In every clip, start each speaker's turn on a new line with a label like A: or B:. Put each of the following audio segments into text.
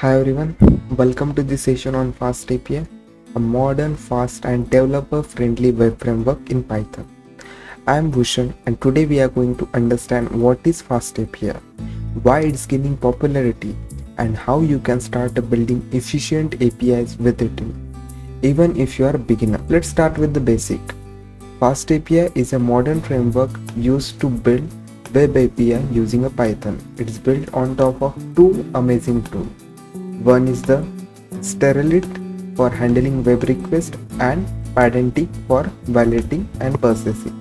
A: Hi everyone, welcome to this session on FastAPI, a modern, fast and developer-friendly web framework in Python. I am Bhushan and today we are going to understand what is FastAPI, why it's gaining popularity and how you can start building efficient APIs with it, even if you are a beginner. Let's start with the basic. FastAPI is a modern framework used to build web API using a Python. It's built on top of two amazing tools. One is the Sterilite for handling web requests and Pydantic for validating and processing.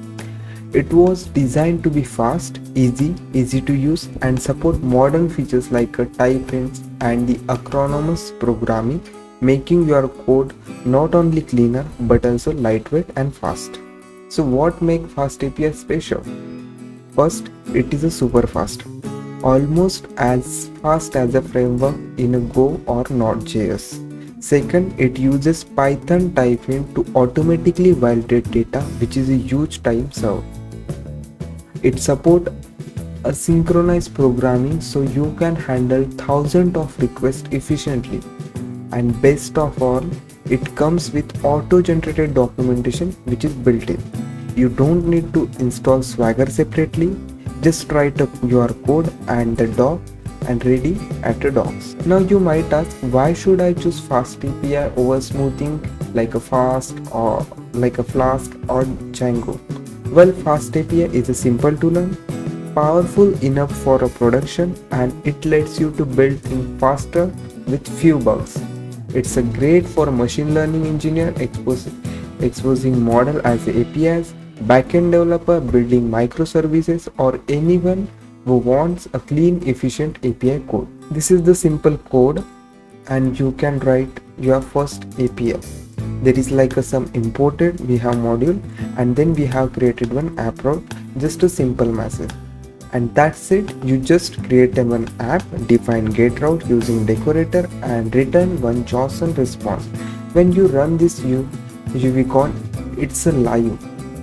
A: It was designed to be fast, easy to use and support modern features like type hints and the acronymous programming, making your code not only cleaner but also lightweight and fast. So what makes FastAPI special? First, it is a super fast, almost as fast as a framework in a Go or Node.js. Second, it uses Python typing to automatically validate data, which is a huge time serve. It supports asynchronous programming so you can handle thousands of requests efficiently. And best of all, it comes with auto-generated documentation which is built in. You don't need to install Swagger separately. Just write up your code and the doc and ready at the docs. Now you might ask, why should I choose FastAPI over smoothing like a Fast or like a Flask or Django? Well, FastAPI is a simple to learn, powerful enough for a production, and it lets you to build things faster with few bugs. It's a great for a machine learning engineer exposing model as APIs, backend developer building microservices, or anyone who wants a clean, efficient API code. This is the simple code and you can write your first API. There is like some imported, we have module, and then we have created one app route, just a simple message. And that's it. You just create one app, define get route using decorator and return one JSON response. When you run this UVCon, it's a live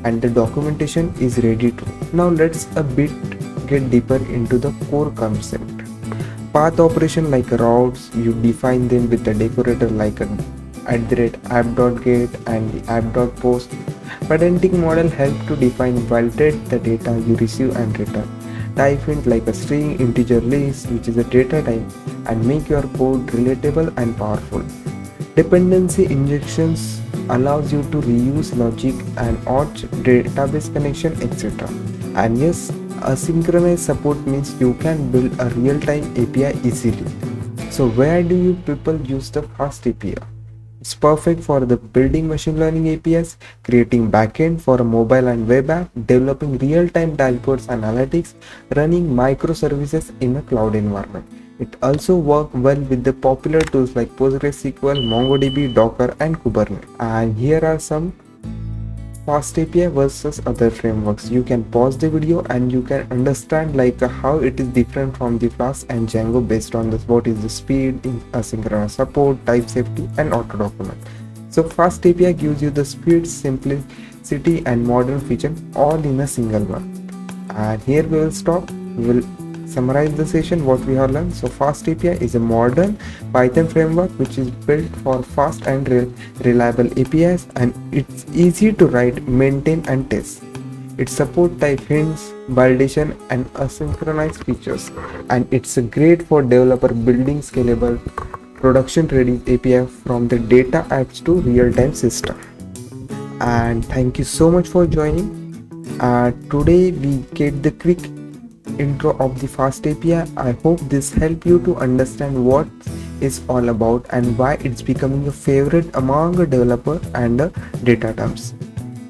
A: and the documentation is ready to. Now let's get deeper into the core concept. Path operation like routes, you define them with the decorator like @app.get and the app.post. Pydantic model help to define validate the data you receive and return. Type int like a string, integer list, which is a data type, and make your code relatable and powerful. Dependency injections allows you to reuse logic and add database connection, etc. And yes, asynchronous support means you can build a real-time API easily. So where do you people use the FastAPI? It's perfect for the building machine learning APIs, creating backend for a mobile and web app, developing real-time dashboards analytics, running microservices in a cloud environment. It also works well with the popular tools like PostgreSQL, MongoDB, Docker, and Kubernetes. And here are some FastAPI versus other frameworks. You can pause the video and you can understand like how it is different from the Flask and Django based on what is the speed, asynchronous support, type safety, and auto document. So FastAPI gives you the speed, simplicity, and modern feature all in a single one. And here we will stop. We will summarize the session what we have learned. So FastAPI is a modern Python framework which is built for fast and reliable APIs, and it's easy to write, maintain, and test. It supports type hints, validation, and asynchronous features, and it's great for developer building scalable, production-ready API from the data apps to real-time system. And thank you so much for joining. Today we get the quick intro of the FastAPI. I hope this helped you to understand what it's all about and why it's becoming a favorite among a developer and data terms.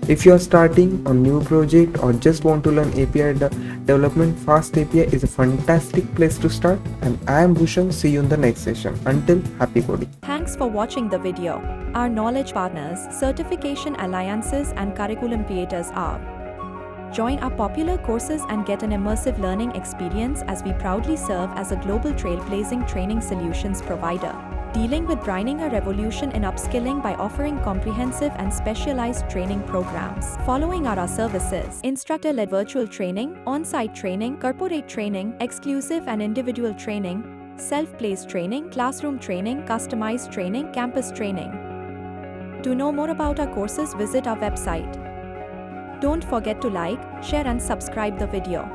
A: If you are starting a new project or just want to learn API development, FastAPI is a fantastic place to start. And I am Bhushan. See you in the next session. Until, happy coding.
B: Thanks for watching the video. Our knowledge partners, certification alliances, and curriculum creators are: join our popular courses and get an immersive learning experience as we proudly serve as a global trailblazing training solutions provider, dealing with driving a revolution in upskilling by offering comprehensive and specialized training programs. Following are our services: instructor-led virtual training, on-site training, corporate training, exclusive and individual training, self-paced training, classroom training, customized training, campus training. To know more about our courses, visit our website. Don't forget to like, share and subscribe the video.